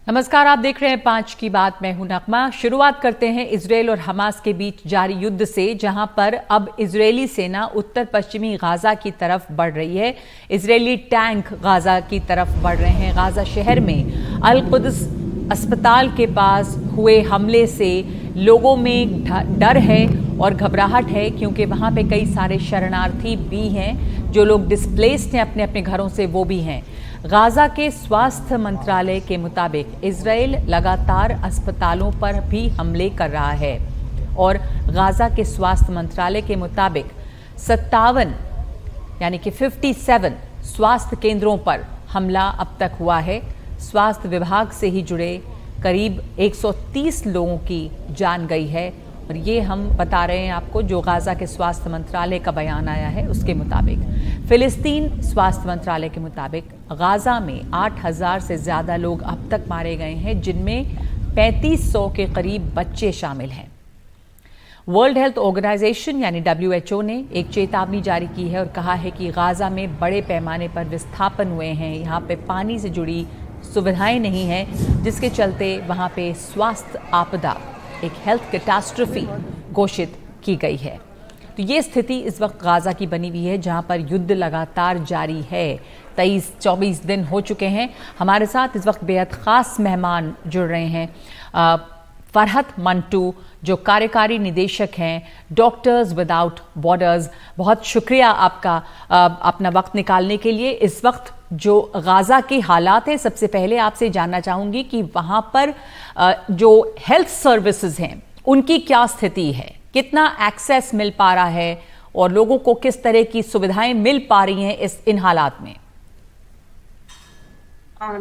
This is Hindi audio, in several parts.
नमस्कार, आप देख रहे हैं 5 की बात। मैं हूं नगमा। शुरुआत करते हैं इजरायल और हमास के बीच जारी युद्ध से, जहां पर अब इजरायली सेना उत्तर पश्चिमी गाजा की तरफ बढ़ रही है। इजरायली टैंक गाजा की तरफ बढ़ रहे हैं। गाजा शहर में अल कुद्स अस्पताल के पास हुए हमले से लोगों में डर है और घबराहट है, क्योंकि वहां पे कई सारे शरणार्थी भी हैं। जो लोग डिस्प्लेस्ड हैं अपने अपने घरों से, वो भी हैं। गाजा के स्वास्थ्य मंत्रालय के मुताबिक इजराइल लगातार अस्पतालों पर भी हमले कर रहा है और गाजा के स्वास्थ्य मंत्रालय के मुताबिक 57 यानी कि 57 स्वास्थ्य केंद्रों पर हमला अब तक हुआ है। स्वास्थ्य विभाग से ही जुड़े करीब 130 लोगों की जान गई है। और ये हम बता रहे हैं आपको, जो गाजा के स्वास्थ्य मंत्रालय का बयान आया है उसके मुताबिक। फिलिस्तीन स्वास्थ्य मंत्रालय के मुताबिक गाजा में 8000 से ज़्यादा लोग अब तक मारे गए हैं, जिनमें 3500 के करीब बच्चे शामिल हैं। वर्ल्ड हेल्थ ऑर्गेनाइजेशन यानी WHO ने एक चेतावनी जारी की है और कहा है कि गाजा में बड़े पैमाने पर विस्थापन हुए हैं। यहाँ पे पानी से जुड़ी सुविधाएं नहीं हैं, जिसके चलते वहाँ पे स्वास्थ्य आपदा, एक हेल्थ कैटास्ट्रोफी घोषित की गई है। तो ये स्थिति इस वक्त गाजा की बनी हुई है, जहां पर युद्ध लगातार जारी है। 23-24 दिन हो चुके हैं। हमारे साथ इस वक्त बेहद ख़ास मेहमान जुड़ रहे हैं। फरहत मंटू, जो कार्यकारी निदेशक हैं डॉक्टर्स विदाउट बॉर्डर्स। बहुत शुक्रिया आपका अपना वक्त निकालने के लिए। इस वक्त जो गाजा के हालात हैं, सबसे पहले आपसे जानना चाहूँगी कि वहाँ पर जो हेल्थ सर्विसेज हैं उनकी क्या स्थिति है, कितना एक्सेस मिल पा रहा है और लोगों को किस तरह की सुविधाएं मिल पा रही हैं इन हालात में।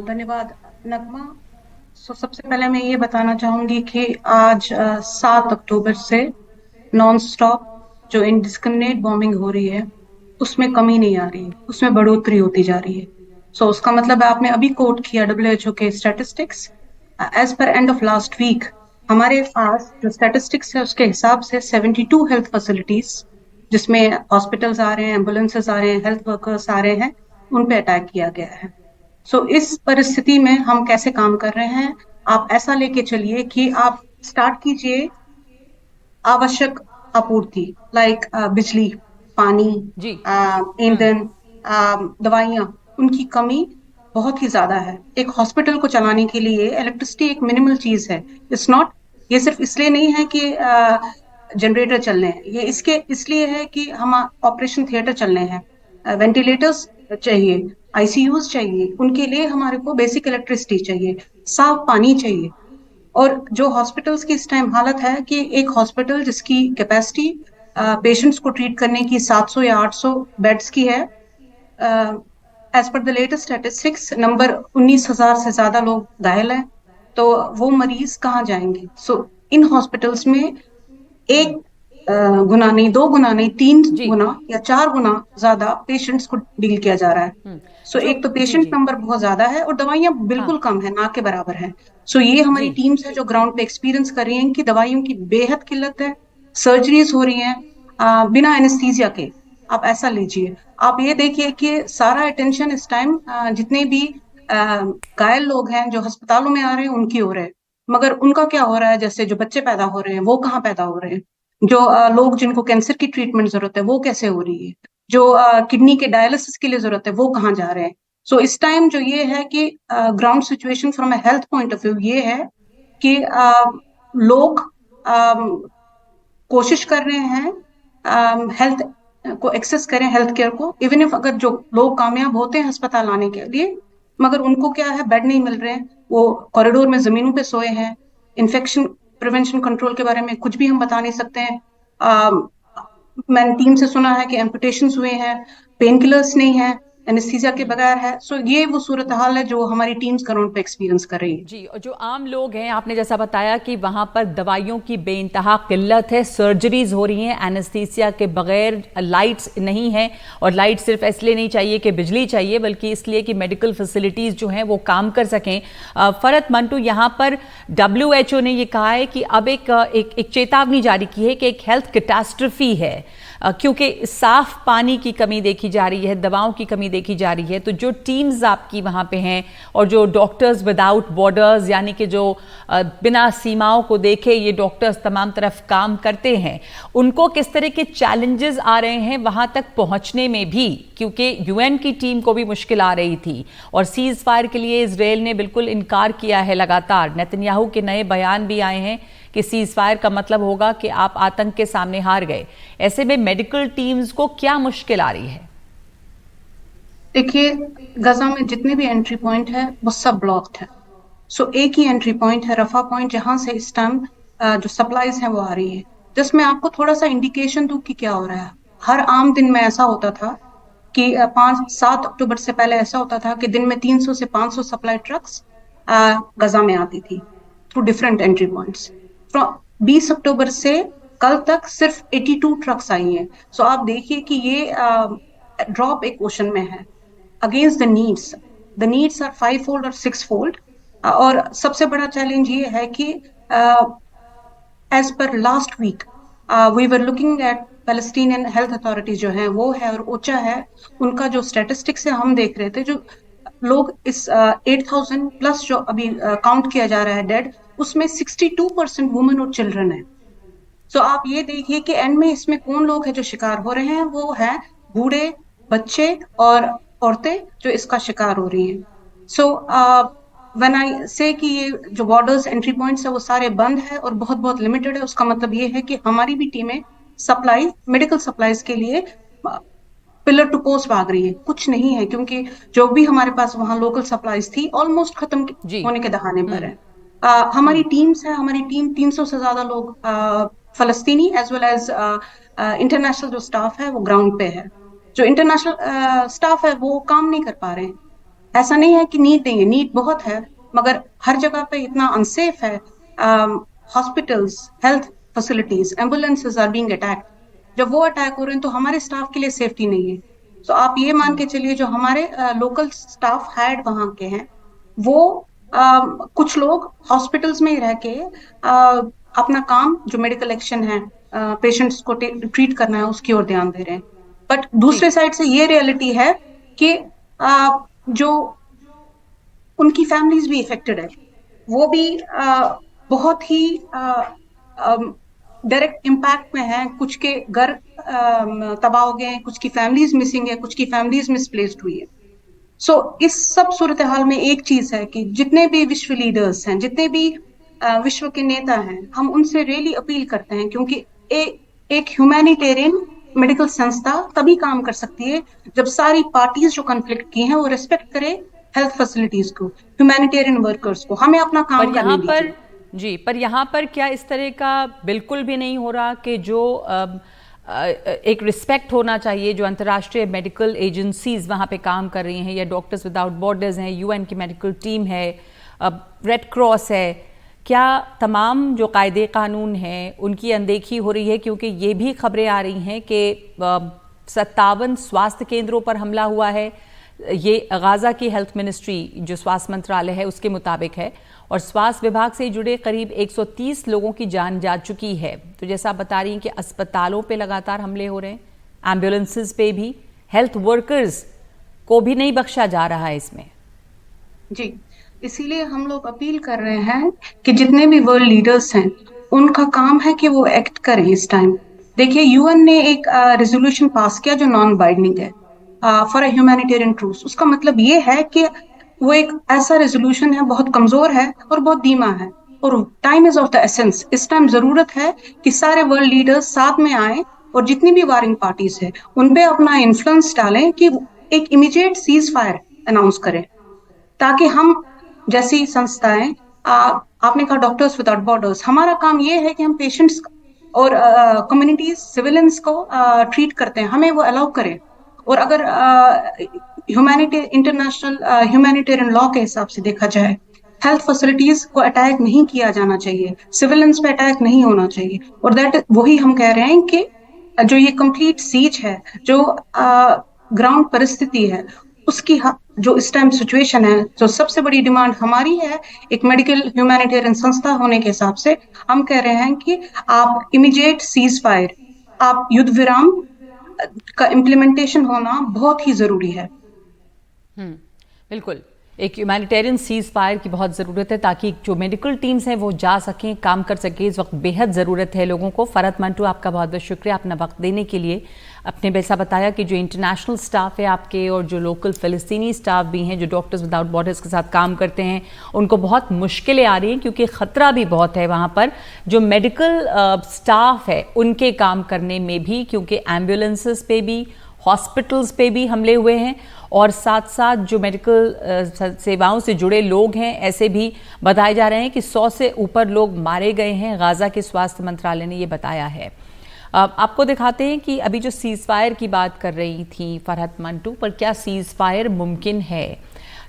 धन्यवाद नगमा। सबसे पहले मैं ये बताना चाहूंगी कि आज 7 अक्टूबर से नॉन स्टॉप जो इंडिस्क्रिमिनेट बॉम्बिंग हो रही है उसमें कमी नहीं आ रही है, उसमें बढ़ोतरी होती जा रही है। उसका मतलब है, आपने अभी कोट किया WHO के statistics. As per end of last week हमारे पास जो स्टैटिस्टिक्स है उसके हिसाब से 72 हेल्थ फैसिलिटीज, जिसमें हॉस्पिटल्स आ रहे हैं, एम्बुलेंसेस आ रहे हैं, हेल्थ वर्कर्स आ रहे हैं, उन पे अटैक किया गया है। इस परिस्थिति में हम कैसे काम कर रहे हैं, आप ऐसा लेके चलिए कि आप स्टार्ट कीजिए आवश्यक आपूर्ति, लाइक बिजली, पानी, ईंधन, दवाइयाँ, उनकी कमी बहुत ही ज्यादा है। एक हॉस्पिटल को चलाने के लिए इलेक्ट्रिसिटी एक मिनिमल चीज है। इट्स नॉट, ये सिर्फ इसलिए नहीं है कि जनरेटर चलने हैं, ये इसलिए है कि हम ऑपरेशन थिएटर चलने हैं, वेंटिलेटर्स चाहिए, ICUs चाहिए, उनके लिए हमारे को बेसिक इलेक्ट्रिसिटी चाहिए, साफ पानी चाहिए। और जो हॉस्पिटल्स की इस टाइम हालत है कि एक हॉस्पिटल जिसकी कैपेसिटी पेशेंट्स को ट्रीट करने की 700 या 800 बेड्स की है, as per the latest statistics number 19,000 से ज्यादा लोग घायल हैं, तो वो मरीज कहाँ जाएंगे। इन हॉस्पिटल्स में एक गुना नहीं, 2 गुना नहीं, 3 गुना या 4 गुना ज्यादा पेशेंट्स को डील किया जा रहा है। एक तो पेशेंट नंबर बहुत ज्यादा है और दवाइयां बिल्कुल कम है, ना के बराबर है। ये हमारी टीम्स है जो ग्राउंड पे एक्सपीरियंस कर रही हैं कि दवाइयों की बेहद किल्लत है। सर्जरीज हो रही हैं बिना एनेस्थीसिया के। आप ऐसा लीजिए, आप ये देखिए कि सारा अटेंशन इस टाइम जितने भी घायल लोग हैं जो अस्पतालों में आ रहे हैं उनकी हो रहे हैं, मगर उनका क्या हो रहा है, जैसे जो बच्चे पैदा हो रहे हैं वो कहाँ पैदा हो रहे हैं, जो लोग जिनको कैंसर की ट्रीटमेंट जरूरत है वो कैसे हो रही है, जो किडनी के डायलिसिस के लिए जरूरत है वो कहाँ जा रहे हैं। इस टाइम जो ये है कि ground situation from a health point of view ये है कि लोग कोशिश कर रहे हैं हेल्थ को एक्सेस करें, हेल्थ केयर को। इवन इफ अगर जो लोग कामयाब होते हैं अस्पताल आने के लिए, मगर उनको क्या है, बेड नहीं मिल रहे हैं, वो कॉरिडोर में जमीनों पे सोए हैं। इन्फेक्शन प्रिवेंशन कंट्रोल के बारे में कुछ भी हम बता नहीं सकते हैं। मैंने टीम से सुना है कि एम्पुटेशंस हुए हैं, पेन किलर्स नहीं है, एनेस्थीसिया के बगैर है। ये वो सूरत हाल है जो हमारी टीम्स ग्राउंड पे एक्सपीरियंस कर रही है। जी, और जो आम लोग हैं, आपने जैसा बताया कि वहां पर दवाइयों की बेइंतहा किल्लत है, सर्जरीज हो रही हैं एनेस्थीसिया के बगैर, लाइट्स नहीं है। और लाइट सिर्फ इसलिए नहीं चाहिए कि बिजली चाहिए, बल्कि इसलिए कि मेडिकल फैसिलिटीज जो हैं वो काम कर सकें। फरहत मंटू, यहाँ पर WHO ने ये कहा है कि अब एक चेतावनी जारी की है कि एक हेल्थ कैटास्ट्रोफी है। क्योंकि साफ पानी की कमी देखी जा रही है, दवाओं की कमी देखी जा रही है, तो जो टीम्स आपकी वहाँ पे हैं और जो डॉक्टर्स विदाउट बॉर्डर्स यानी कि जो बिना सीमाओं को देखे ये डॉक्टर्स तमाम तरफ काम करते हैं, उनको किस तरह के चैलेंजेस आ रहे हैं वहाँ तक पहुँचने में भी, क्योंकि यूएन की टीम को भी मुश्किल आ रही थी और सीज फायर के लिए इजराइल ने बिल्कुल इनकार किया है लगातार। नेतन्याहू के नए बयान भी आए हैं कि सीज फायर का मतलब होगा कि आप आतंक के सामने हार गए। ऐसे में मेडिकल टीम्स को क्या मुश्किल आ रही है? देखिए, गजा में जितने भी एंट्री पॉइंट है वो सब ब्लॉक्ड है। सो एक ही एंट्री पॉइंट है, रफा पॉइंट, जहां से इस टाइम जो सप्लाईज है वो आ रही है। जिसमें आपको थोड़ा सा इंडिकेशन दूं कि क्या हो रहा है। हर आम दिन में ऐसा होता था कि 5-7 अक्टूबर से पहले ऐसा होता था कि दिन में 300 से 500 सप्लाई ट्रक्स गजा में आती थी थ्रू डिफरेंट एंट्री पॉइंट्स। 20 अक्टूबर से कल तक सिर्फ 82 ट्रक्स आई हैं। सो आप देखिए कि ये ड्रॉप एक ओशन में है against the needs are 5 fold और 6 फोल्ड। और सबसे बड़ा चैलेंज ये है कि as per last week we were looking at Palestinian health authorities जो है वो है और ओचा है, उनका जो स्टैटिस्टिक्स है हम देख रहे थे, जो लोग इस 8,000 प्लस जो अभी काउंट किया जा रहा है डेड, उसमें 62% वुमेन और चिल्ड्रन है। सो आप ये देखिए कि एंड में इसमें कौन लोग हैं जो शिकार हो रहे हैं, वो है बूढ़े, बच्चे और औरतें जो इसका शिकार हो रही हैं। सो व्हेन आई से कि ये जो बॉर्डर्स एंट्री पॉइंट्स है वो सारे बंद है और बहुत बहुत लिमिटेड है, उसका मतलब ये है कि हमारी भी टीमें सप्लाई, मेडिकल सप्लाईज के लिए पिलर टू पोस्ट भाग रही है। कुछ नहीं है क्योंकि जो भी हमारे पास वहां लोकल सप्लाईज थी ऑलमोस्ट खत्म होने के दहाने पर है। हमारी टीम्स है, हमारी टीम 300 से ज्यादा लोग फलस्तीनी एज वेल एज इंटरनेशनल जो स्टाफ है वो ग्राउंड पे है। जो इंटरनेशनल स्टाफ है वो काम नहीं कर पा रहे हैं। ऐसा नहीं है कि नीड नहीं है, नीड बहुत है, मगर हर जगह पे इतना अनसेफ है। Hospitals, health facilities, ambulances are being attacked. जब वो अटैक हो रहे हैं तो हमारे स्टाफ के लिए सेफ्टी नहीं है। तो आप ये मान के चलिए जो हमारे लोकल स्टाफ हायर्ड वहां के हैं वो कुछ लोग हॉस्पिटल्स में ही रह के अपना काम जो मेडिकल एक्शन है, पेशेंट्स को ट्रीट करना है, उसकी ओर ध्यान दे रहे हैं। बट दूसरे साइड से ये रियलिटी है कि जो उनकी फैमिलीज भी इफेक्टेड है, वो भी बहुत ही डायरेक्ट इम्पैक्ट में है। कुछ के घर तबाह हो गए हैं, कुछ की फैमिलीज मिसिंग है, कुछ की फैमिलीज मिसप्लेस्ड हुई है। सो इस सब सूरत हाल में एक चीज है कि जितने भी विश्व लीडर्स हैं, जितने भी विश्व के नेता हैं, हम उनसे रियली अपील करते हैं, क्योंकि एक ह्यूमैनिटेरियन मेडिकल संस्था तभी काम कर सकती है जब सारी पार्टीज जो कॉन्फ्लिक्ट की हैं वो रिस्पेक्ट करे हेल्थ फैसिलिटीज को, ह्यूमैनिटेरियन वर्कर्स को। हमें अपना काम करने दीजिए। जी, पर यहाँ पर क्या इस तरह का बिल्कुल भी नहीं हो रहा कि जो एक रिस्पेक्ट होना चाहिए, जो अंतर्राष्ट्रीय मेडिकल एजेंसीज वहाँ पे काम कर रही हैं, या डॉक्टर्स विदाउट बॉर्डर्स हैं, यूएन की मेडिकल टीम है, रेड क्रॉस है, क्या तमाम जो कायदे कानून हैं उनकी अनदेखी हो रही है? क्योंकि ये भी खबरें आ रही हैं कि 57 स्वास्थ्य केंद्रों पर हमला हुआ है। ये गाजा की हेल्थ मिनिस्ट्री जो स्वास्थ्य मंत्रालय है उसके मुताबिक है, और स्वास्थ्य विभाग से जुड़े करीब 130 लोगों की जान जा चुकी है। तो जैसा आप बता रही हैं कि अस्पतालों पे लगातार हमले हो रहे हैं, एम्बुलेंसेस पे भी, हेल्थ वर्कर्स को भी नहीं बख्शा जा रहा है इसमें। जी, इसीलिए हम लोग अपील कर रहे हैं कि जितने भी वर्ल्ड लीडर्स हैं उनका काम है कि वो एक्ट करें इस टाइम। देखिए, यूएन ने एक रेजोल्यूशन पास किया जो नॉन बाइंडिंग है फॉर अ ह्यूमैनिटेरियन ट्रूस। उसका मतलब ये है कि वो एक ऐसा रेजोल्यूशन है, बहुत कमजोर है और बहुत धीमा है, और time is of the essence. इस टाइम जरूरत है कि सारे वर्ल्ड लीडर्स साथ में आए और जितनी भी वारिंग पार्टीज है उन पे अपना इन्फ्लुएंस डालें कि एक इमीडिएट सीज फायर अनाउंस करें, ताकि हम जैसी संस्थाएं, आपने कहा डॉक्टर्स विदाउट बॉर्डर्स, हमारा काम ये है कि हम पेशेंट्स और कम्युनिटीज, सिविलियंस को ट्रीट करते हैं, हमें वो अलाउ करें। और अगर इंटरनेशनल ह्यूमैनिटेरियन लॉ के हिसाब से देखा जाए, हेल्थ फैसिलिटीज को अटैक नहीं किया जाना चाहिए, सिविलियंस पे अटैक नहीं होना चाहिए। और दैट वही हम कह रहे हैं कि जो ये कंप्लीट सीज है, जो ग्राउंड परिस्थिति है, उसकी जो इस टाइम सिचुएशन है, जो सबसे बड़ी डिमांड हमारी है एक मेडिकल ह्यूमैनिटेरियन संस्था होने के हिसाब से, हम कह रहे हैं कि आप इमीडिएट सीज फायर आप युद्ध विराम का इम्प्लीमेंटेशन होना बहुत ही जरूरी है। बिल्कुल, एक ह्यूमैनिटेरियन सीज फायर की बहुत ज़रूरत है ताकि जो मेडिकल टीम्स हैं वो जा सकें, काम कर सकें। इस वक्त बेहद ज़रूरत है लोगों को। फरहत मंटू, आपका बहुत बहुत शुक्रिया अपना वक्त देने के लिए। अपने वैसा बताया कि जो इंटरनेशनल स्टाफ है आपके और जो लोकल फ़िलिस्तीनी स्टाफ भी हैं जो डॉक्टर्स विदाउट बॉर्डर्स के साथ काम करते हैं, उनको बहुत मुश्किलें आ रही हैं क्योंकि ख़तरा भी बहुत है वहाँ पर। जो मेडिकल स्टाफ है उनके काम करने में भी, क्योंकि एम्बुलेंसेस पे भी, हॉस्पिटल्स पे भी हमले हुए हैं और साथ साथ जो मेडिकल सेवाओं से जुड़े लोग हैं ऐसे भी बताए जा रहे हैं कि 100 से ऊपर लोग मारे गए हैं। गाज़ा के स्वास्थ्य मंत्रालय ने ये बताया है। आपको दिखाते हैं कि अभी जो सीज़ फायर की बात कर रही थी फरहत मंटू, पर क्या सीज़ फायर मुमकिन है?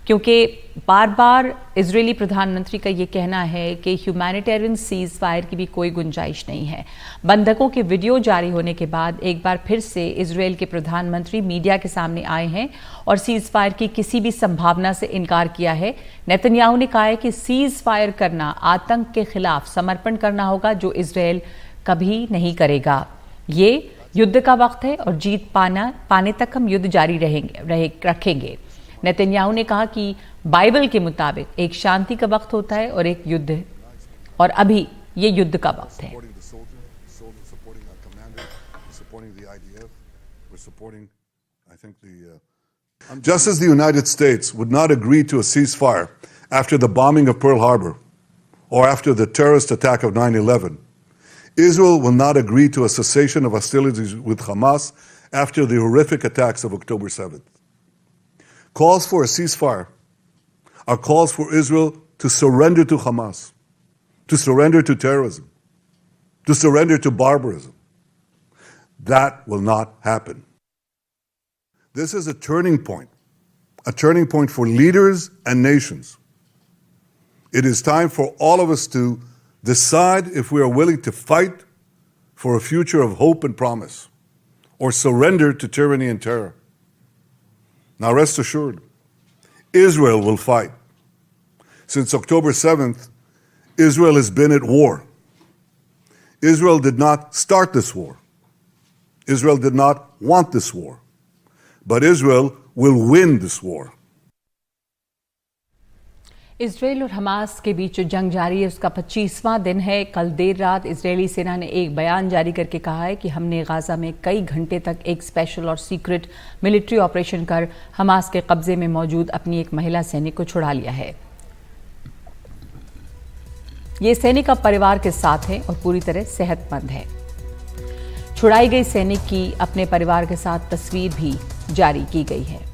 क्योंकि बार बार इजरायली प्रधानमंत्री का ये कहना है कि ह्यूमैनिटेरियन सीज़ फायर की भी कोई गुंजाइश नहीं है। बंधकों के वीडियो जारी होने के बाद एक बार फिर से इजरायल के प्रधानमंत्री मीडिया के सामने आए हैं और सीज़ फायर की किसी भी संभावना से इनकार किया है। नेतन्याहू ने कहा है कि सीज़ फायर करना आतंक के खिलाफ समर्पण करना होगा, जो इजरायल कभी नहीं करेगा। ये युद्ध का वक्त है और जीत पाने तक हम युद्ध जारी रखेंगे। नेतन्याहू ने कहा कि बाइबल के मुताबिक एक शांति का वक्त होता है और एक युद्ध, और अभी ये युद्ध का वक्त है। Just as the United States would not agree to a ceasefire after the bombing of Pearl Harbor or after the terrorist attack of 9/11, Israel will not agree to a cessation of hostilities with Hamas after the horrific attacks of October 7th. Calls for a ceasefire are calls for Israel to surrender to Hamas, to surrender to terrorism, to surrender to barbarism. That will not happen. This is a turning point for leaders and nations. It is time for all of us to decide if we are willing to fight for a future of hope and promise, or surrender to tyranny and terror. Now rest assured, Israel will fight. Since October 7th, Israel has been at war. Israel did not start this war. Israel did not want this war. But Israel will win this war. Israel और हमास के बीच जो जंग जारी है उसका 25वां दिन है। कल देर रात इजरायली सेना ने एक बयान जारी करके कहा है कि हमने गाज़ा में कई घंटे तक एक स्पेशल और सीक्रेट मिलिट्री ऑपरेशन कर हमास के कब्जे में मौजूद अपनी एक महिला सैनिक को छुड़ा लिया है। ये सैनिक अब परिवार के साथ है और पूरी तरह सेहतमंद है। छुड़ाई गई सैनिक की अपने परिवार के साथ तस्वीर भी जारी की गई है।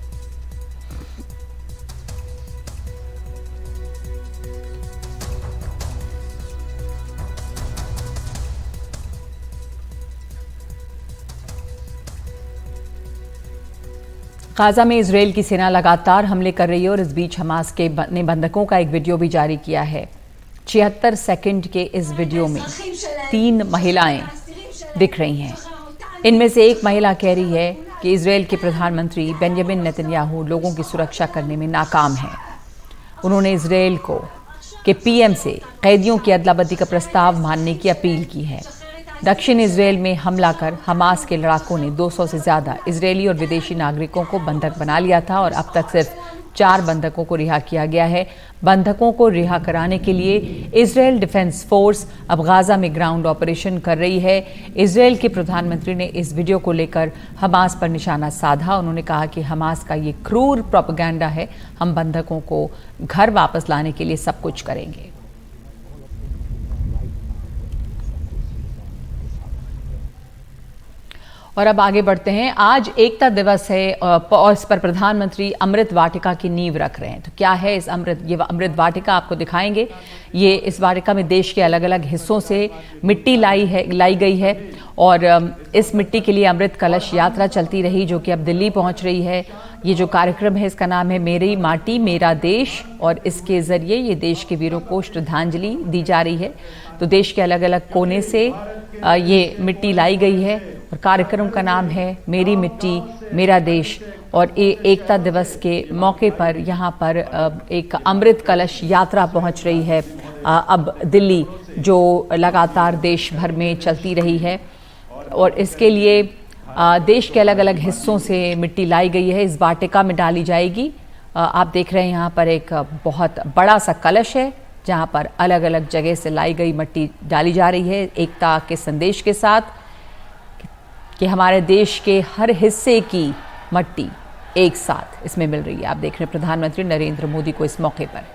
गाज़ा में इजरायल की सेना लगातार हमले कर रही है और इस बीच हमास के ने बंधकों का एक वीडियो भी जारी किया है। 76 सेकंड के इस वीडियो में 3 महिलाएं दिख रही हैं। इनमें से एक महिला कह रही है कि इजरायल के प्रधानमंत्री बेंजामिन नेतन्याहू लोगों की सुरक्षा करने में नाकाम हैं। उन्होंने इजरायल के पीएम से कैदियों की अदला बदली का प्रस्ताव मानने की अपील की है। दक्षिण इजरायल में हमला कर हमास के लड़ाकों ने 200 से ज़्यादा इजरायली और विदेशी नागरिकों को बंधक बना लिया था और अब तक सिर्फ 4 बंधकों को रिहा किया गया है। बंधकों को रिहा कराने के लिए इजरायल डिफेंस फोर्स अब गाज़ा में ग्राउंड ऑपरेशन कर रही है। इजरायल के प्रधानमंत्री ने इस वीडियो को लेकर हमास पर निशाना साधा। उन्होंने कहा कि हमास का ये क्रूर प्रोपेगेंडा है, हम बंधकों को घर वापस लाने के लिए सब कुछ करेंगे। और अब आगे बढ़ते हैं। आज एकता दिवस है और इस पर प्रधानमंत्री अमृत वाटिका की नींव रख रहे हैं। तो क्या है ये अमृत वाटिका, आपको दिखाएंगे। ये इस वाटिका में देश के अलग अलग हिस्सों से मिट्टी लाई गई है और इस मिट्टी के लिए अमृत कलश यात्रा चलती रही जो कि अब दिल्ली पहुंच रही है। ये जो कार्यक्रम है इसका नाम है मेरी माटी मेरा देश और इसके ज़रिए ये देश के वीरों को श्रद्धांजलि दी जा रही है। तो देश के अलग अलग कोने से ये मिट्टी लाई गई है और कार्यक्रम का नाम है मेरी मिट्टी मेरा देश। और एकता दिवस के मौके पर यहाँ पर एक अमृत कलश यात्रा पहुँच रही है अब दिल्ली, जो लगातार देश भर में चलती रही है। और इसके लिए देश के अलग अलग हिस्सों से मिट्टी लाई गई है, इस वाटिका में डाली जाएगी। आप देख रहे हैं यहाँ पर एक बहुत बड़ा सा कलश है जहाँ पर अलग अलग जगह से लाई गई मिट्टी डाली जा रही है, एकता के संदेश के साथ कि हमारे देश के हर हिस्से की मिट्टी एक साथ इसमें मिल रही है। आप देख रहे हैं प्रधानमंत्री नरेंद्र मोदी को इस मौके पर।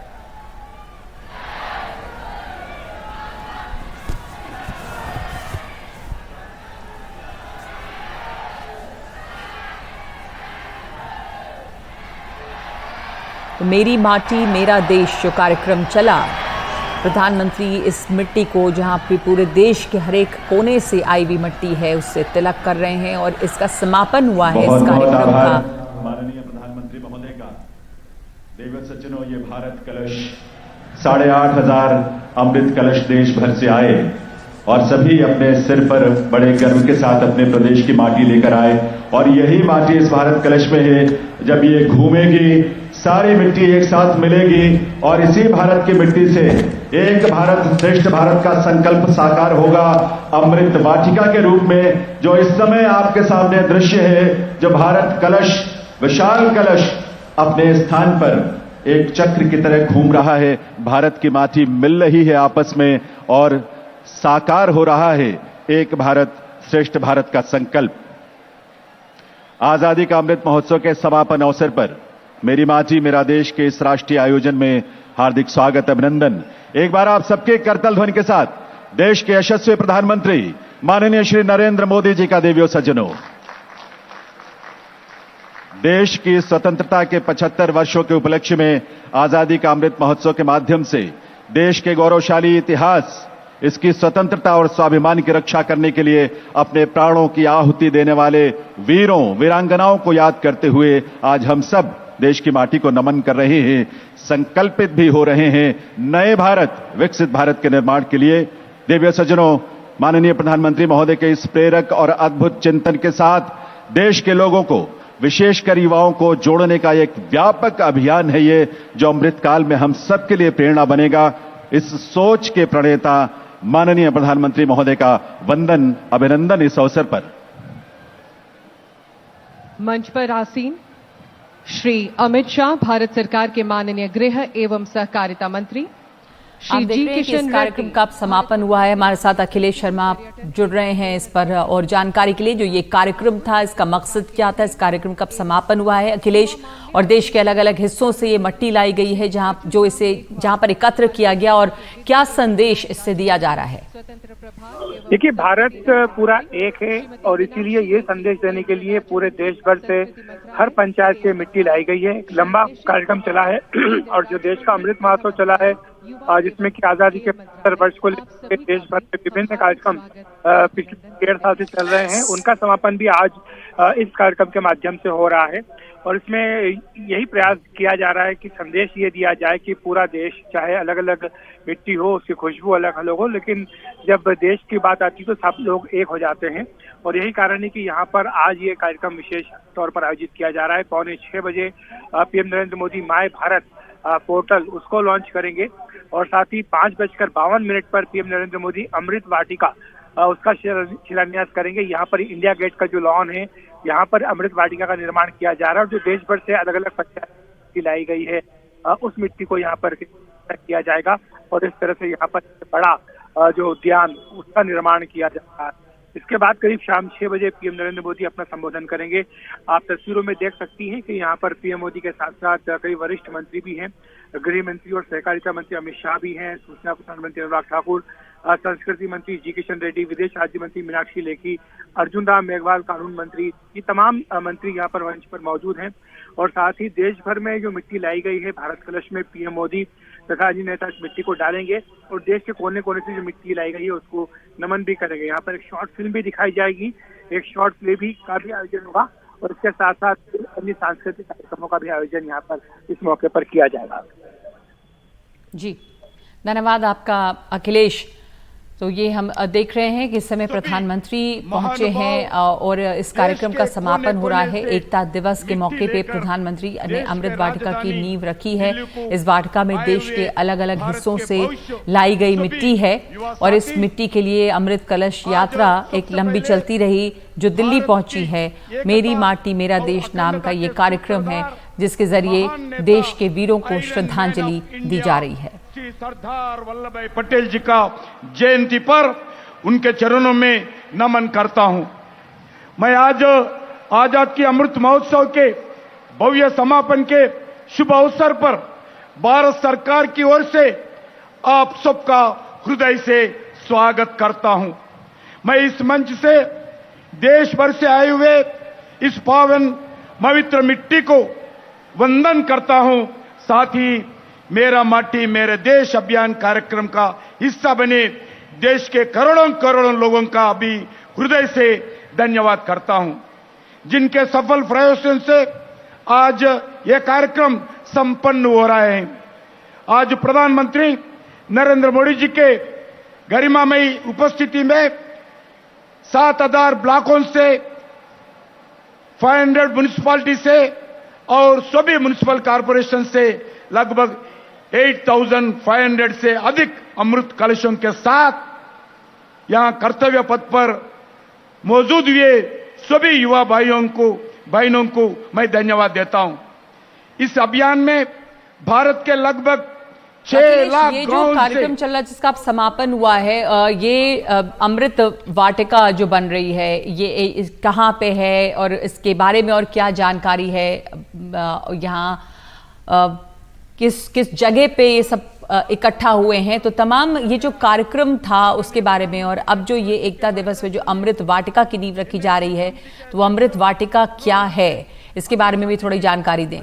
तो मेरी माटी मेरा देश जो कार्यक्रम चला, प्रधानमंत्री इस मिट्टी को जहां पे पूरे देश के हर एक कोने से आई हुई मिट्टी है उससे तिलक कर रहे हैं और इसका समापन हुआ है इस कार्यक्रम का। माननीय प्रधानमंत्री महोदय का देव सज्जनों, ये भारत कलश 8,500 अमृत कलश देश भर से आए और सभी अपने सिर पर बड़े गर्व के साथ अपने प्रदेश की माटी लेकर आए और यही माटी इस भारत कलश में है। जब ये घूमेगी सारी मिट्टी एक साथ मिलेगी और इसी भारत की मिट्टी से एक भारत श्रेष्ठ भारत का संकल्प साकार होगा अमृत वाटिका के रूप में, जो इस समय आपके सामने दृश्य है। जो भारत कलश, विशाल कलश अपने स्थान पर एक चक्र की तरह घूम रहा है, भारत की माटी मिल रही है आपस में और साकार हो रहा है एक भारत श्रेष्ठ भारत का संकल्प। आजादी का अमृत महोत्सव के समापन अवसर पर मेरी माटी मेरा देश के इस राष्ट्रीय आयोजन में हार्दिक स्वागत, अभिनंदन। एक बार आप सबके करतल ध्वनि के साथ देश के यशस्वी प्रधानमंत्री माननीय श्री नरेंद्र मोदी जी का देवियों सज्जनों, देश की स्वतंत्रता के 75 वर्षों के उपलक्ष्य में आजादी का अमृत महोत्सव के माध्यम से देश के गौरवशाली इतिहास, इसकी स्वतंत्रता और स्वाभिमान की रक्षा करने के लिए अपने प्राणों की आहुति देने वाले वीरों वीरांगनाओं को याद करते हुए आज हम सब देश की माटी को नमन कर रहे हैं, संकल्पित भी हो रहे हैं नए भारत, विकसित भारत के निर्माण के लिए। देवियों सज्जनों, माननीय प्रधानमंत्री महोदय के इस प्रेरक और अद्भुत चिंतन के साथ देश के लोगों को, विशेषकर युवाओं को जोड़ने का एक व्यापक अभियान है ये, जो अमृत काल में हम सबके लिए प्रेरणा बनेगा। इस सोच के प्रणेता माननीय प्रधानमंत्री महोदय का वंदन, अभिनंदन इस अवसर पर। मंच पर आसीन श्री अमित शाह, भारत सरकार के माननीय गृह एवं सहकारिता मंत्री, आप देख रहे हैं कि इस कार्यक्रम का समापन हुआ है। हमारे साथ अखिलेश शर्मा जुड़ रहे हैं इस पर और जानकारी के लिए। जो ये कार्यक्रम था, इसका मकसद क्या था, इस कार्यक्रम का समापन हुआ है अखिलेश, और देश के अलग अलग हिस्सों से ये मिट्टी लाई गई है जहां पर एकत्र किया गया, और क्या संदेश इससे दिया जा रहा है? देखिए, भारत पूरा एक है और इसीलिए ये संदेश देने के लिए पूरे देश भर से हर पंचायत से मिट्टी लाई गई है। एक लंबा कार्यक्रम चला है और जो देश का अमृत महोत्सव चला है, जिसमें कि आजादी के 75 वर्ष को लेकर देश भर में विभिन्न कार्यक्रम पिछले 1.5 साल से चल रहे हैं, उनका समापन भी आज इस कार्यक्रम के माध्यम से हो रहा है। और इसमें यही प्रयास किया जा रहा है कि संदेश ये दिया जाए कि पूरा देश, चाहे अलग अलग मिट्टी हो, उसकी खुशबू अलग अलग हो, लेकिन जब देश की बात आती है तो सब लोग एक हो जाते हैं। और यही कारण है कि यहाँ पर आज ये कार्यक्रम विशेष तौर पर आयोजित किया जा रहा है। 5:45 बजे PM Narendra Modi my Bharat portal उसको लॉन्च करेंगे और साथ ही 5:52 पर पीएम नरेंद्र मोदी अमृत वाटिका उसका शिलान्यास करेंगे। यहाँ पर इंडिया गेट का जो लॉन है, यहाँ पर अमृत वाटिका का निर्माण किया जा रहा है और जो देश भर से अलग अलग पंचायत लाई गई है उस मिट्टी को यहाँ पर किया जाएगा और इस तरह से यहाँ पर बड़ा जो उद्यान उसका निर्माण किया जा रहा है। इसके बाद करीब शाम 6 बजे पीएम नरेंद्र मोदी अपना संबोधन करेंगे। आप तस्वीरों में देख सकती हैं कि यहाँ पर पीएम मोदी के साथ साथ कई वरिष्ठ मंत्री भी हैं, गृह मंत्री और सहकारिता मंत्री अमित शाह भी हैं, सूचना प्रसारण मंत्री अनुराग ठाकुर, संस्कृति मंत्री जी किशन रेड्डी, विदेश राज्य मंत्री मीनाक्षी लेखी, अर्जुन राम मेघवाल कानून मंत्री, ये तमाम मंत्री यहाँ पर मंच पर मौजूद हैं। और साथ ही देश भर में जो मिट्टी लाई गई है भारत कलश में, पीएम मोदी तथा अन्य नेता इस मिट्टी को डालेंगे और देश के कोने कोने से जो मिट्टी लाई गई है उसको नमन भी करेंगे। यहाँ पर एक शॉर्ट फिल्म भी दिखाई जाएगी, एक शॉर्ट प्ले भी का भी आयोजन होगा और इसके साथ साथ अन्य सांस्कृतिक कार्यक्रमों का भी आयोजन यहाँ पर इस मौके पर किया जाएगा। जी, धन्यवाद आपका अखिलेश। तो ये हम देख रहे हैं कि इस समय प्रधानमंत्री पहुंचे हैं और इस कार्यक्रम का समापन हो रहा है। एकता दिवस के मौके पे प्रधानमंत्री ने अमृत वाटिका की नींव रखी है। इस वाटिका में देश के अलग अलग हिस्सों से लाई गई मिट्टी है और इस मिट्टी के लिए अमृत कलश यात्रा एक लंबी चलती रही जो दिल्ली पहुंची है। मेरी माटी मेरा देश नाम का ये कार्यक्रम है जिसके जरिए देश के वीरों को श्रद्धांजलि दी जा रही है। सरदार वल्लभ भाई पटेल जी का जयंती पर उनके चरणों में नमन करता हूं। मैं आज आजाद की अमृत महोत्सव के भव्य समापन के शुभ अवसर पर भारत सरकार की ओर से आप सबका हृदय से स्वागत करता हूं। मैं इस मंच से देश भर से आए हुए इस पावन पवित्र मिट्टी को वंदन करता हूं। साथ ही मेरा माटी मेरे देश अभियान कार्यक्रम का हिस्सा बने देश के करोड़ों करोड़ों लोगों का भी हृदय से धन्यवाद करता हूं, जिनके सफल प्रयासों से आज यह कार्यक्रम संपन्न हो रहा है। आज प्रधानमंत्री नरेंद्र मोदी जी के गरिमामयी उपस्थिति में 7,000 ब्लॉकों से 500 म्युनिसिपैलिटी से और सभी म्युनिसिपल कॉर्पोरेशन से लगभग 8,500 से अधिक अमृत कलशों के साथ यहां कर्तव्य पथ पर मौजूद हुए सभी युवा बहनों को मैं धन्यवाद देता हूं। इस अभियान में भारत के लगभग 6 लाख ये जो कार्यक्रम चल रहा है जिसका समापन हुआ है, ये अमृत वाटिका जो बन रही है ये कहाँ पे है और इसके बारे में और क्या जानकारी है? यहाँ किस जगह पे ये सब इकट्ठा हुए हैं? तो तमाम ये जो कार्यक्रम था उसके बारे में और अब जो ये एकता दिवस में जो अमृत वाटिका की नींव रखी जा रही है तो वो अमृत वाटिका क्या है, इसके बारे में भी थोड़ी जानकारी दें।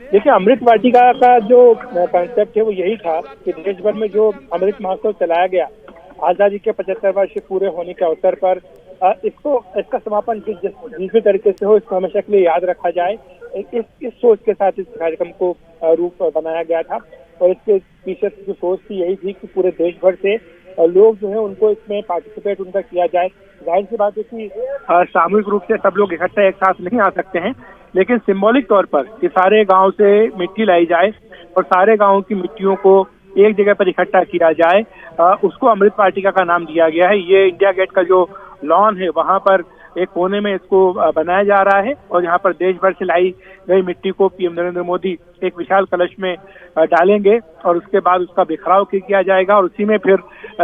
देखिए, अमृत वाटिका का जो कंसेप्ट है वो यही था कि देश भर में जो अमृत महोत्सव चलाया गया आजादी के 75 वर्ष पूरे होने के अवसर पर इसका समापन जिस तरीके से हो इसको हमेशा के लिए याद रखा जाए, इस सोच के साथ इस कार्यक्रम को रूप बनाया गया था। और इसके पीछे जो सोच थी यही थी कि पूरे देश भर से लोग जो है उनको इसमें पार्टिसिपेट उनका किया जाए। जाहिर सी बात है कि सामूहिक रूप से सब लोग इकट्ठा एक साथ नहीं आ सकते हैं, लेकिन सिंबॉलिक तौर पर कि सारे गांव से मिट्टी लाई जाए और सारे गांव की मिट्टियों को एक जगह पर इकट्ठा किया जाए, उसको अमृत वाटिका का नाम दिया गया है। ये इंडिया गेट का जो लॉन है वहां पर एक कोने में इसको बनाया जा रहा है और यहाँ पर देश भर से लाई गई मिट्टी को पीएम नरेंद्र मोदी एक विशाल कलश में डालेंगे और उसके बाद उसका बिखराव किया जाएगा और उसी में फिर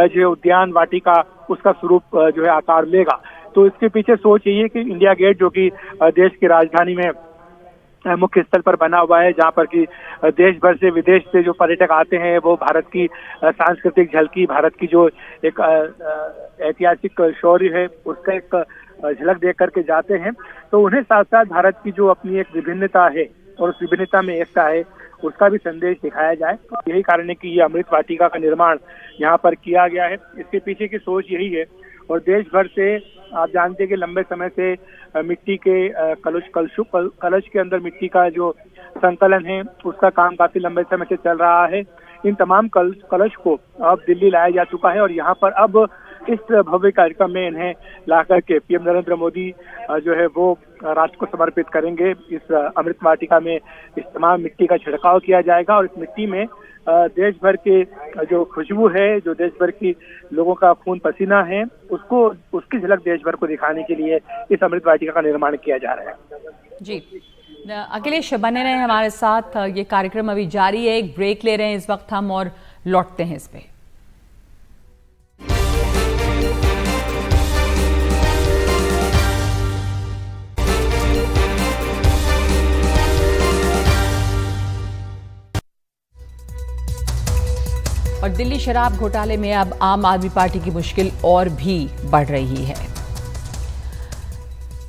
जो उद्यान वाटिका उसका स्वरूप जो है आकार लेगा। तो इसके पीछे सोच यही है कि इंडिया गेट जो कि देश की राजधानी में मुख्य स्थल पर बना हुआ है, जहाँ पर कि देश भर से विदेश से जो पर्यटक आते हैं वो भारत की सांस्कृतिक झलकी, भारत की जो एक ऐतिहासिक शौर्य है उसका एक झलक देख करके जाते हैं। तो उन्हें साथ साथ भारत की जो अपनी एक विभिन्नता है और उस विभिन्नता में एकता है उसका भी संदेश दिखाया जाए। तो यही कारण है कि ये अमृत वाटिका का निर्माण यहाँ पर किया गया है। इसके पीछे की सोच यही है और देश भर से आप जानते हैं कि लंबे समय से मिट्टी के कलश के अंदर मिट्टी का जो संकलन है उसका काम काफी लंबे समय से चल रहा है। इन तमाम कलश को अब दिल्ली लाया जा चुका है और यहाँ पर अब इस भव्य कार्यक्रम में इन्हें लाकर के पीएम नरेंद्र मोदी जो है वो राष्ट्र को समर्पित करेंगे। इस अमृत वाटिका में इस तमाम मिट्टी का छिड़काव किया जाएगा और इस मिट्टी में देश भर के जो खुशबू है, जो देश भर की लोगों का खून पसीना है, उसकी झलक देश भर को दिखाने के लिए इस अमृत वाटिका का निर्माण किया जा रहा है। जी, अखिलेश बने रहे हमारे साथ। ये कार्यक्रम अभी जारी है, एक ब्रेक ले रहे हैं इस वक्त हम और लौटते हैं इस पे। और दिल्ली शराब घोटाले में अब आम आदमी पार्टी की मुश्किल और भी बढ़ रही है।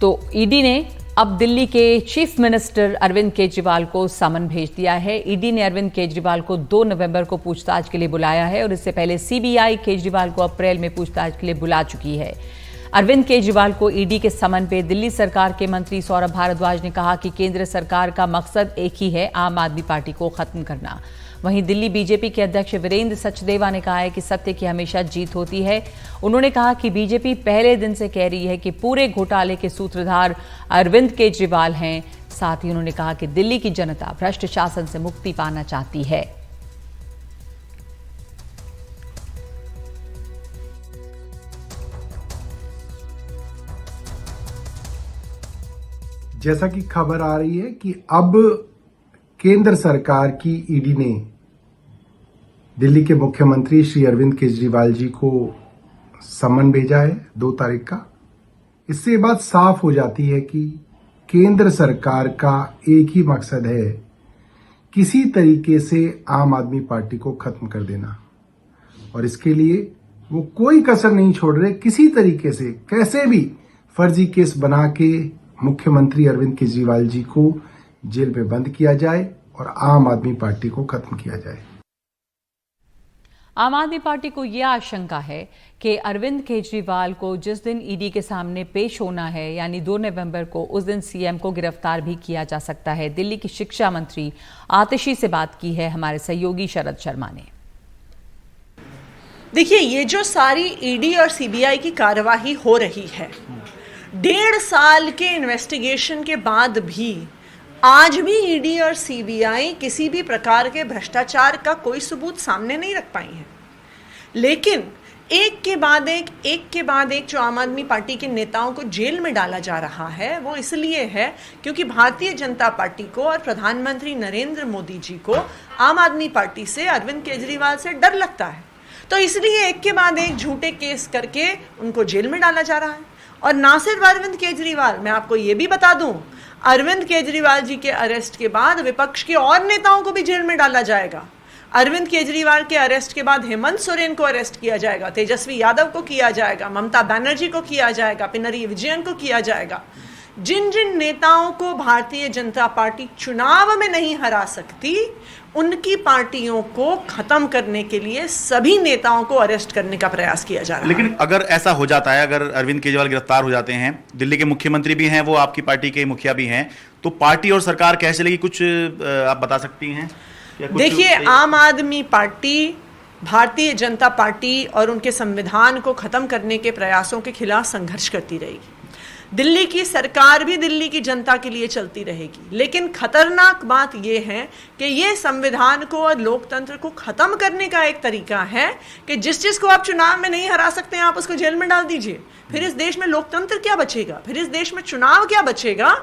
तो ईडी ने अब दिल्ली के चीफ मिनिस्टर अरविंद केजरीवाल को समन भेज दिया है। ईडी ने अरविंद केजरीवाल को 2 नवंबर को पूछताछ के लिए बुलाया है और इससे पहले सीबीआई केजरीवाल को अप्रैल में पूछताछ के लिए बुला चुकी है। अरविंद केजरीवाल को ईडी के समन पे दिल्ली सरकार के मंत्री सौरभ भारद्वाज ने कहा कि केंद्र सरकार का मकसद एक ही है, आम आदमी पार्टी को खत्म करना। वहीं दिल्ली बीजेपी के अध्यक्ष वीरेंद्र सचदेवा ने कहा है कि सत्य की हमेशा जीत होती है। उन्होंने कहा कि बीजेपी पहले दिन से कह रही है कि पूरे घोटाले के सूत्रधार अरविंद केजरीवाल हैं। साथ ही उन्होंने कहा कि दिल्ली की जनता भ्रष्ट शासन से मुक्ति पाना चाहती है। जैसा कि खबर आ रही है कि अब केंद्र सरकार की ईडी ने दिल्ली के मुख्यमंत्री श्री अरविंद केजरीवाल जी को समन भेजा है 2 तारीख का। इससे ये बात साफ हो जाती है कि केंद्र सरकार का एक ही मकसद है, किसी तरीके से आम आदमी पार्टी को खत्म कर देना, और इसके लिए वो कोई कसर नहीं छोड़ रहे। किसी तरीके से कैसे भी फर्जी केस बना के मुख्यमंत्री अरविंद केजरीवाल जी को जेल में बंद किया जाए और आम आदमी पार्टी को खत्म किया जाए। आम आदमी पार्टी को यह आशंका है कि अरविंद केजरीवाल को जिस दिन ईडी के सामने पेश होना है, यानी 2 नवंबर को, उस दिन सीएम को गिरफ्तार भी किया जा सकता है। दिल्ली की शिक्षा मंत्री आतिशी से बात की है हमारे सहयोगी शरद शर्मा ने। देखिए, ये जो सारी ईडी और सीबीआई की कार्यवाही हो रही है, 1.5 साल के इन्वेस्टिगेशन के बाद भी आज भी ईडी और सीबीआई किसी भी प्रकार के भ्रष्टाचार का कोई सबूत सामने नहीं रख पाई है। लेकिन एक के बाद एक जो आम आदमी पार्टी के नेताओं को जेल में डाला जा रहा है, वो इसलिए है क्योंकि भारतीय जनता पार्टी को और प्रधानमंत्री नरेंद्र मोदी जी को आम आदमी पार्टी से, अरविंद केजरीवाल से डर लगता है। तो इसलिए एक के बाद एक झूठे केस करके उनको जेल में डाला जा रहा है। और ना सिर्फ अरविंद केजरीवाल, मैं आपको ये भी बता दूं, अरविंद केजरीवाल जी के अरेस्ट के बाद विपक्ष के और नेताओं को भी जेल में डाला जाएगा। अरविंद केजरीवाल के अरेस्ट के बाद हेमंत सोरेन को अरेस्ट किया जाएगा, तेजस्वी यादव को किया जाएगा, ममता बनर्जी को किया जाएगा, पिनरई विजयन को किया जाएगा। जिन जिन नेताओं को भारतीय जनता पार्टी चुनाव में नहीं हरा सकती, उनकी पार्टियों को खत्म करने के लिए सभी नेताओं को अरेस्ट करने का प्रयास किया जा रहा है। लेकिन अगर ऐसा हो जाता है, अगर अरविंद केजरीवाल गिरफ्तार हो जाते हैं, दिल्ली के मुख्यमंत्री भी हैं, वो आपकी पार्टी के मुखिया भी हैं, तो पार्टी और सरकार कैसे चलेगी, कुछ आप बता सकती हैं? देखिए, आम आदमी पार्टी भारतीय जनता पार्टी और उनके संविधान को खत्म करने के प्रयासों के खिलाफ संघर्ष करती रहेगी। दिल्ली की सरकार भी दिल्ली की जनता के लिए चलती रहेगी। लेकिन खतरनाक बात यह है कि ये संविधान को और लोकतंत्र को खत्म करने का एक तरीका है कि जिस को आप चुनाव में नहीं हरा सकते हैं, आप उसको जेल में डाल दीजिए। फिर इस देश में लोकतंत्र क्या बचेगा, फिर इस देश में चुनाव क्या बचेगा,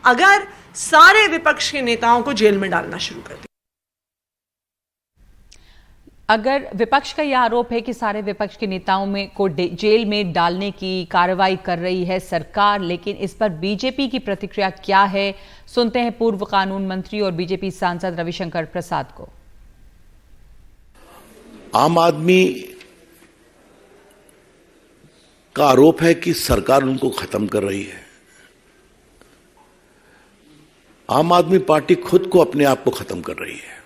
अगर सारे विपक्ष के नेताओं को जेल में डालना शुरू कर दिया। अगर विपक्ष का यह आरोप है कि सारे विपक्ष के नेताओं को जेल में डालने की कार्रवाई कर रही है सरकार, लेकिन इस पर बीजेपी की प्रतिक्रिया क्या है, सुनते हैं पूर्व कानून मंत्री और बीजेपी सांसद रविशंकर प्रसाद को। आम आदमी का आरोप है कि सरकार उनको खत्म कर रही है। आम आदमी पार्टी खुद को, अपने आप को खत्म कर रही है।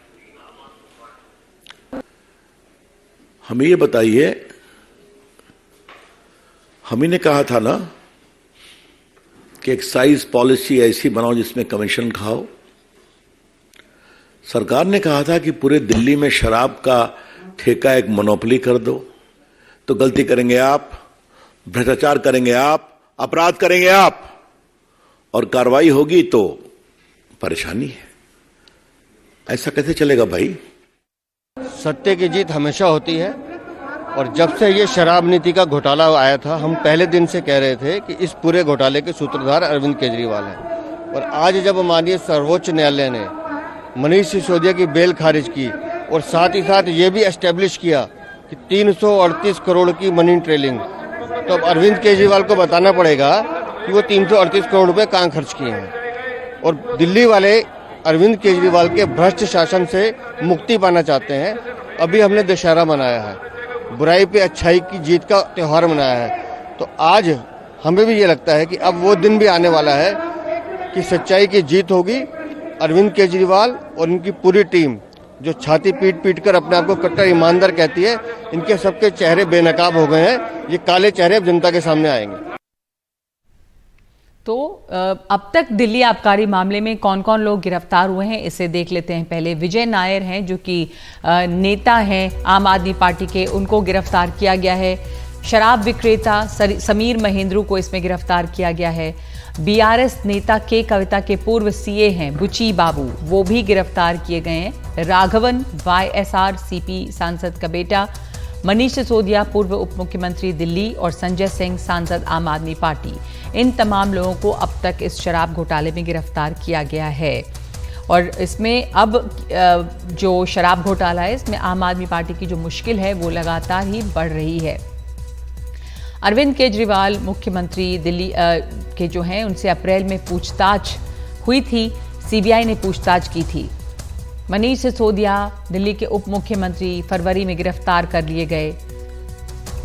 हमें ये बताइए, हम ही ने कहा था ना कि एक्साइज पॉलिसी ऐसी बनाओ जिसमें कमीशन खाओ। सरकार ने कहा था कि पूरे दिल्ली में शराब का ठेका एक मोनोपोली कर दो, तो गलती करेंगे आप, भ्रष्टाचार करेंगे आप, अपराध करेंगे आप, और कार्रवाई होगी तो परेशानी है। ऐसा कैसे चलेगा भाई? सत्य की जीत हमेशा होती है, और जब से ये शराब नीति का घोटाला आया था, हम पहले दिन से कह रहे थे कि इस पूरे घोटाले के सूत्रधार अरविंद केजरीवाल हैं। और आज जब माननीय सर्वोच्च न्यायालय ने मनीष सिसोदिया की बेल खारिज की और साथ ही साथ ये भी एस्टेब्लिश किया कि 338 करोड़ की मनी ट्रेलिंग, तो अब अरविंद केजरीवाल को बताना पड़ेगा कि वो 338 करोड़ रुपए कहाँ खर्च किए हैं। और दिल्ली वाले अरविंद केजरीवाल के भ्रष्ट शासन से मुक्ति पाना चाहते हैं। अभी हमने दशहरा मनाया है, बुराई पे अच्छाई की जीत का त्यौहार मनाया है, तो आज हमें भी ये लगता है कि अब वो दिन भी आने वाला है कि सच्चाई की जीत होगी। अरविंद केजरीवाल और इनकी पूरी टीम जो छाती पीट पीट कर अपने आप को कट्टर ईमानदार कहती है, इनके सबके चेहरे बेनकाब हो गए हैं। ये काले चेहरे अब जनता के सामने आएंगे। तो अब तक दिल्ली आबकारी मामले में कौन कौन लोग गिरफ्तार हुए हैं इसे देख लेते हैं। पहले विजय नायर हैं जो कि नेता हैं आम आदमी पार्टी के, उनको गिरफ्तार किया गया है। शराब विक्रेता समीर महेंद्रू को इसमें गिरफ्तार किया गया है। बीआरएस नेता के कविता के पूर्व सीए हैं बुची बाबू, वो भी गिरफ्तार किए गए हैं। राघवन वाईएसआर सीपी सांसद का बेटा, मनीष सिसोदिया पूर्व उप मुख्यमंत्री दिल्ली और संजय सिंह सांसद आम आदमी पार्टी, इन तमाम लोगों को अब तक इस शराब घोटाले में गिरफ्तार किया गया है। और इसमें अब जो शराब घोटाला है इसमें आम आदमी पार्टी की जो मुश्किल है वो लगातार ही बढ़ रही है। अरविंद केजरीवाल मुख्यमंत्री दिल्ली के जो हैं उनसे अप्रैल में पूछताछ हुई थी, सीबीआई ने पूछताछ की थी। मनीष सिसोदिया दिल्ली के उप मुख्यमंत्री फरवरी में गिरफ्तार कर लिए गए।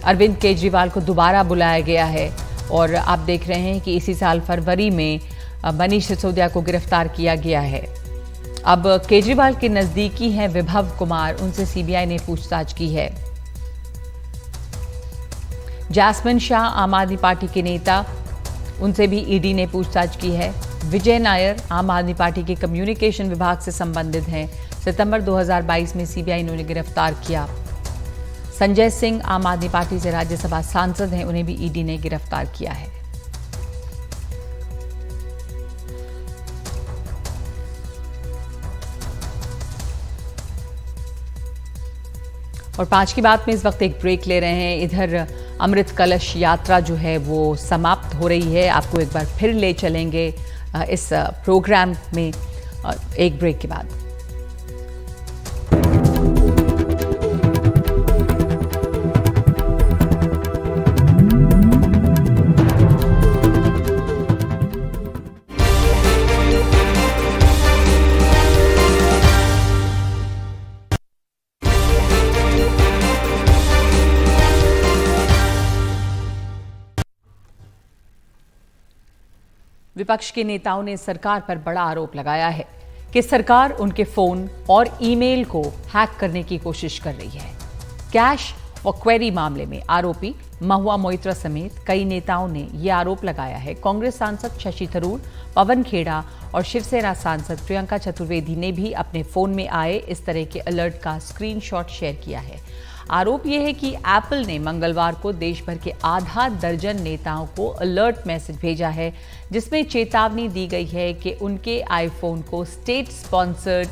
अरविंद केजरीवाल को दोबारा बुलाया गया है और आप देख रहे हैं कि इसी साल फरवरी में मनीष सिसोदिया को गिरफ्तार किया गया है। अब केजरीवाल के नजदीकी हैं विभव कुमार, उनसे सीबीआई ने पूछताछ की है। जैस्मिन शाह आम आदमी पार्टी के नेता, उनसे भी ईडी ने पूछताछ की है। विजय नायर आम आदमी पार्टी के कम्युनिकेशन विभाग से संबंधित हैं, सितंबर 2022 में सीबीआई ने उन्हें गिरफ्तार किया। संजय सिंह आम आदमी पार्टी से राज्यसभा सांसद हैं, उन्हें भी ईडी ने गिरफ्तार किया है। और 5 की बात में इस वक्त एक ब्रेक ले रहे हैं। इधर अमृत कलश यात्रा जो है वो समाप्त हो रही है, आपको एक बार फिर ले चलेंगे इस प्रोग्राम में एक ब्रेक के बाद। विपक्ष के नेताओं ने सरकार पर बड़ा आरोप लगाया है कि सरकार उनके फोन और ईमेल को हैक करने की कोशिश कर रही है। कैश व क्वेरी मामले में आरोपी महुआ मोइत्रा समेत कई नेताओं ने यह आरोप लगाया है। कांग्रेस सांसद शशि थरूर, पवन खेड़ा और शिवसेना सांसद प्रियंका चतुर्वेदी ने भी अपने फोन में आए इस तरह के अलर्ट का स्क्रीनशॉट शेयर किया है। आरोप यह है कि एप्पल ने मंगलवार को देश भर के आधा दर्जन नेताओं को अलर्ट मैसेज भेजा है, जिसमें चेतावनी दी गई है कि उनके आईफोन को स्टेट स्पॉन्सर्ड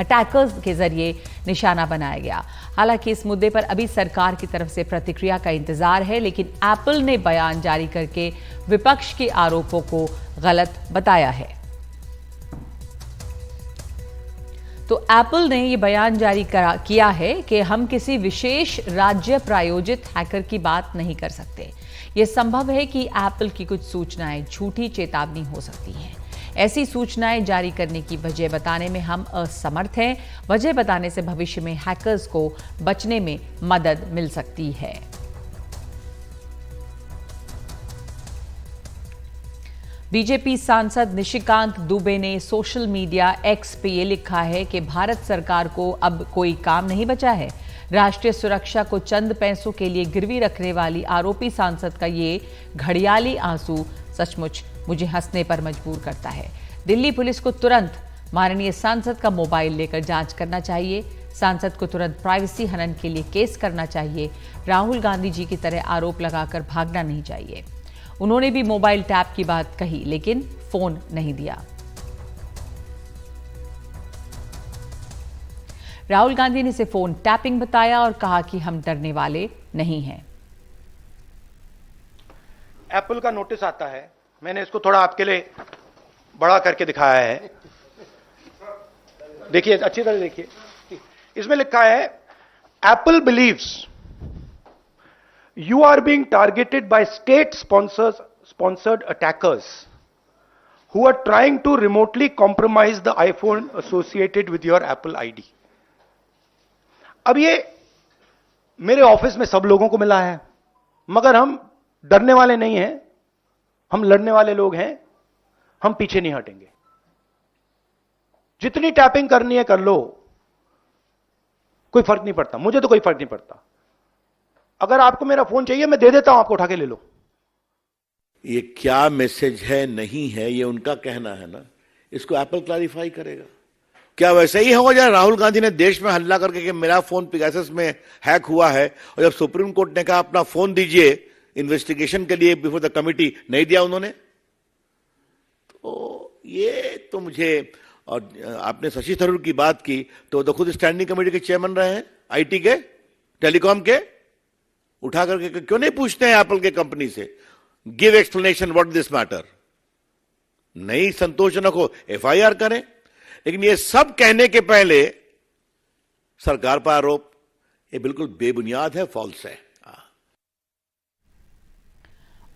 अटैकर्स के जरिए निशाना बनाया गया। हालांकि इस मुद्दे पर अभी सरकार की तरफ से प्रतिक्रिया का इंतजार है, लेकिन एप्पल ने बयान जारी करके विपक्ष के आरोपों को गलत बताया है। तो एप्पल ने ये बयान जारी किया है कि हम किसी विशेष राज्य प्रायोजित हैकर की बात नहीं कर सकते। ये संभव है कि एप्पल की कुछ सूचनाएं झूठी चेतावनी हो सकती हैं। ऐसी सूचनाएं जारी करने की वजह बताने में हम असमर्थ हैं। वजह बताने से भविष्य में हैकर्स को बचने में मदद मिल सकती है। बीजेपी सांसद निशिकांत दुबे ने सोशल मीडिया एक्स पे ये लिखा है कि भारत सरकार को अब कोई काम नहीं बचा है। राष्ट्रीय सुरक्षा को चंद पैसों के लिए गिरवी रखने वाली आरोपी सांसद का ये घड़ियाली आंसू सचमुच मुझे हंसने पर मजबूर करता है। दिल्ली पुलिस को तुरंत माननीय सांसद का मोबाइल लेकर जांच करना चाहिए। सांसद को तुरंत प्राइवेसी हनन के लिए केस करना चाहिए। राहुल गांधी जी की तरह आरोप लगाकर भागना नहीं चाहिए। उन्होंने भी मोबाइल टैप की बात कही, लेकिन फोन नहीं दिया। राहुल गांधी ने इसे फोन टैपिंग बताया और कहा कि हम डरने वाले नहीं हैं। एप्पल का नोटिस आता है, मैंने इसको थोड़ा आपके लिए बड़ा करके दिखाया है। देखिए, अच्छी तरह देखिए, इसमें लिखा है Apple believes you are being targeted by state sponsored attackers who are trying to remotely compromise the iPhone associated with your Apple ID. अब ये मेरे ऑफिस में सब लोगों को मिला है, मगर हम डरने वाले नहीं हैं, हम लड़ने वाले लोग हैं, हम पीछे नहीं हटेंगे। जितनी टैपिंग करनी है कर लो, कोई फर्क नहीं पड़ता, मुझे तो कोई फर्क नहीं पड़ता। अगर आपको मेरा फोन चाहिए मैं दे देता हूं, आपको उठा के ले लो। ये क्या मैसेज है नहीं है ये उनका कहना है ना, इसको एप्पल क्लैरिफाई करेगा। क्या वैसे ही हो जाए राहुल गांधी ने देश में हल्ला करके कि मेरा फोन पेगासस में हैक हुआ है, और जब सुप्रीम कोर्ट ने कहा अपना फोन दीजिए इन्वेस्टिगेशन के लिए बिफोर द कमिटी, नहीं दिया उन्होंने। तो ये तो मुझे, और आपने शशि थरूर की बात की तो खुद स्टैंडिंग कमेटी के चेयरमैन रहे हैं, आईटी के, टेलीकॉम के, उठा करके क्यों नहीं पूछते हैं एप्पल के कंपनी से, give explanation what this matter. नहीं संतोषजनक हो एफआईआर करें, लेकिन ये सब कहने के पहले सरकार पर आरोप, ये बिल्कुल बेबुनियाद है, फॉल्स है।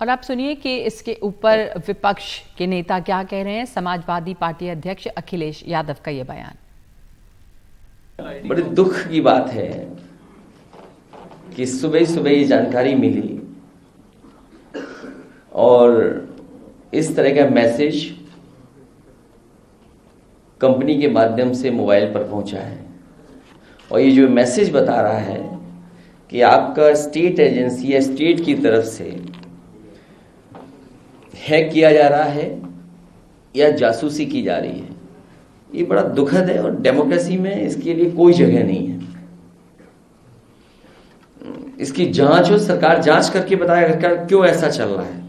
और आप सुनिए कि इसके ऊपर विपक्ष के नेता क्या कह रहे हैं। समाजवादी पार्टी अध्यक्ष अखिलेश यादव का यह बयान। बड़े दुख की बात है कि सुबह सुबह ये जानकारी मिली और इस तरह का मैसेज कंपनी के माध्यम से मोबाइल पर पहुंचा है, और ये जो मैसेज बता रहा है कि आपका स्टेट एजेंसी या स्टेट की तरफ से हैक किया जा रहा है या जासूसी की जा रही है। ये बड़ा दुखद है और डेमोक्रेसी में इसके लिए कोई जगह नहीं है। इसकी जांच हो, सरकार जांच करके बताएगा क्यों ऐसा चल रहा है,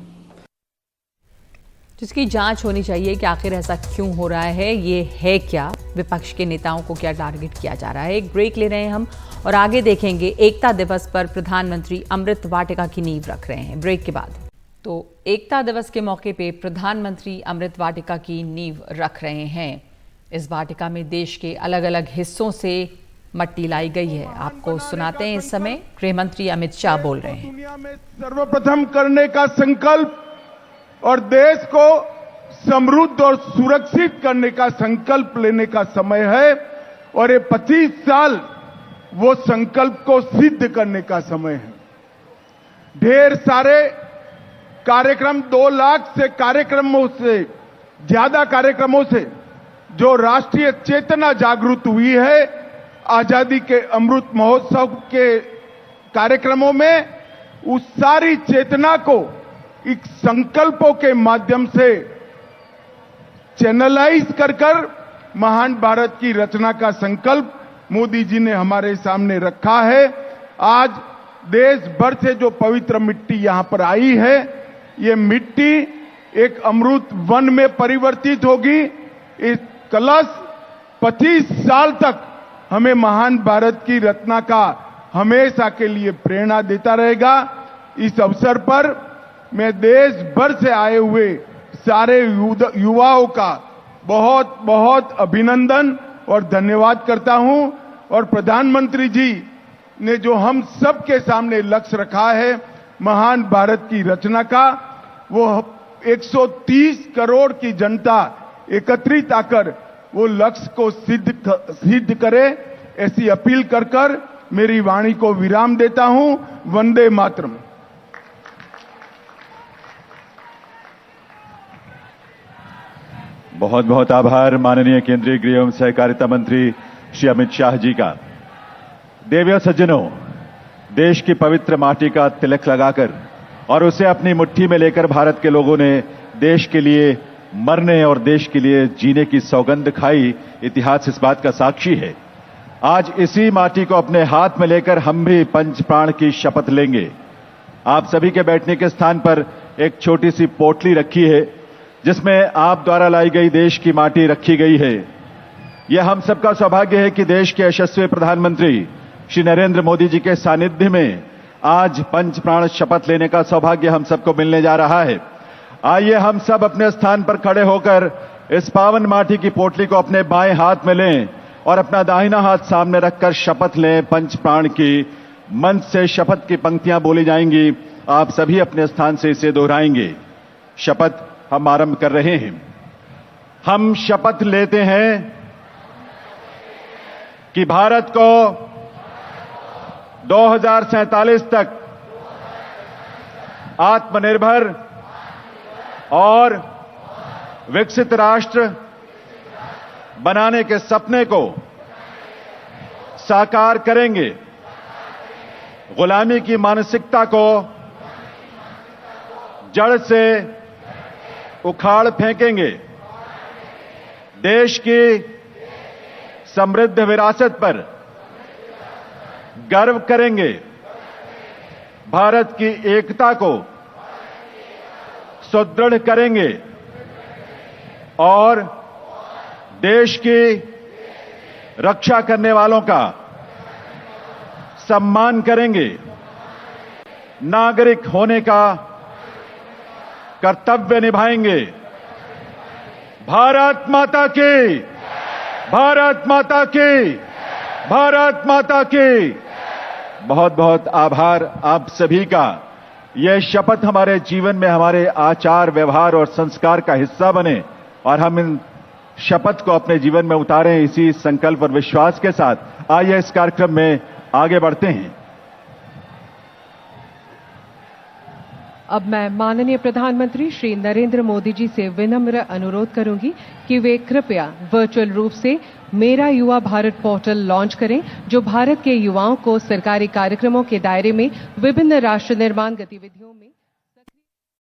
जिसकी जांच होनी चाहिए कि आखिर ऐसा क्यों हो रहा है, ये है क्या, विपक्ष के नेताओं को क्या टारगेट किया जा रहा है। एक ब्रेक ले रहे हैं हम और आगे देखेंगे एकता दिवस पर प्रधानमंत्री अमृत वाटिका की नींव रख रहे हैं। ब्रेक के बाद तो एकता दिवस के मौके पे प्रधानमंत्री अमृत वाटिका की नींव रख रहे हैं। इस वाटिका में देश के अलग अलग हिस्सों से मट्टी लाई गई है। आपको सुनाते हैं, इस समय गृह मंत्री अमित शाह बोल रहे हैं। दुनिया में सर्वप्रथम करने का संकल्प और देश को समृद्ध और सुरक्षित करने का संकल्प लेने का समय है, और ये 25 साल वो संकल्प को सिद्ध करने का समय है। ढेर सारे कार्यक्रम, 2 लाख से कार्यक्रमों से ज्यादा कार्यक्रमों से जो राष्ट्रीय चेतना जागृत हुई है, आजादी के अमृत महोत्सव के कार्यक्रमों में उस सारी चेतना को एक संकल्पों के माध्यम से चैनलाइज कर महान भारत की रचना का संकल्प मोदी जी ने हमारे सामने रखा है। आज देश भर से जो पवित्र मिट्टी यहां पर आई है, ये मिट्टी एक अमृत वन में परिवर्तित होगी। इस कलश 25 साल तक हमें महान भारत की रचना का हमेशा के लिए प्रेरणा देता रहेगा। इस अवसर पर मैं देश भर से आए हुए सारे युवाओं का बहुत बहुत अभिनंदन और धन्यवाद करता हूं, और प्रधानमंत्री जी ने जो हम सबके सामने लक्ष्य रखा है महान भारत की रचना का, वो 130 करोड़ की जनता एकत्रित आकर वो लक्ष्य को सिद्ध करे, ऐसी अपील कर मेरी वाणी को विराम देता हूं। वंदे मातरम। बहुत बहुत आभार माननीय केंद्रीय गृह एवं सहकारिता मंत्री श्री अमित शाह जी का। देवियों सज्जनों, देश की पवित्र माटी का तिलक लगाकर और उसे अपनी मुट्ठी में लेकर भारत के लोगों ने देश के लिए मरने और देश के लिए जीने की सौगंध खाई। इतिहास इस बात का साक्षी है। आज इसी माटी को अपने हाथ में लेकर हम भी पंच प्राण की शपथ लेंगे। आप सभी के बैठने के स्थान पर एक छोटी सी पोटली रखी है, जिसमें आप द्वारा लाई गई देश की माटी रखी गई है। यह हम सबका सौभाग्य है कि देश के यशस्वी प्रधानमंत्री श्री नरेंद्र मोदी जी के सानिध्य में आज पंच प्राण शपथ लेने का सौभाग्य हम सबको मिलने जा रहा है। आइए हम सब अपने स्थान पर खड़े होकर इस पावन माटी की पोटली को अपने बाएं हाथ में लें और अपना दाहिना हाथ सामने रखकर शपथ लें पंच प्राण की। मंच से शपथ की पंक्तियां बोली जाएंगी, आप सभी अपने स्थान से इसे दोहराएंगे। शपथ हम आरंभ कर रहे हैं। हम शपथ लेते हैं कि भारत को 2047 तक आत्मनिर्भर और विकसित राष्ट्र बनाने के सपने को साकार करेंगे। गुलामी की मानसिकता को जड़ से उखाड़ फेंकेंगे। देश की समृद्ध विरासत पर गर्व करेंगे। भारत की एकता को सुदृढ़ करेंगे और देश की रक्षा करने वालों का सम्मान करेंगे। नागरिक होने का कर्तव्य निभाएंगे। भारत माता की, भारत माता की, भारत माता की। बहुत बहुत आभार आप सभी का। यह शपथ हमारे जीवन में हमारे आचार व्यवहार और संस्कार का हिस्सा बने और हम इन शपथ को अपने जीवन में उतारें। इसी संकल्प और विश्वास के साथ आइए इस कार्यक्रम में आगे बढ़ते हैं। अब मैं माननीय प्रधानमंत्री श्री नरेंद्र मोदी जी से विनम्र अनुरोध करूंगी कि वे कृपया वर्चुअल रूप से मेरा युवा भारत पोर्टल लॉन्च करें, जो भारत के युवाओं को सरकारी कार्यक्रमों के दायरे में विभिन्न राष्ट्र निर्माण गतिविधियों में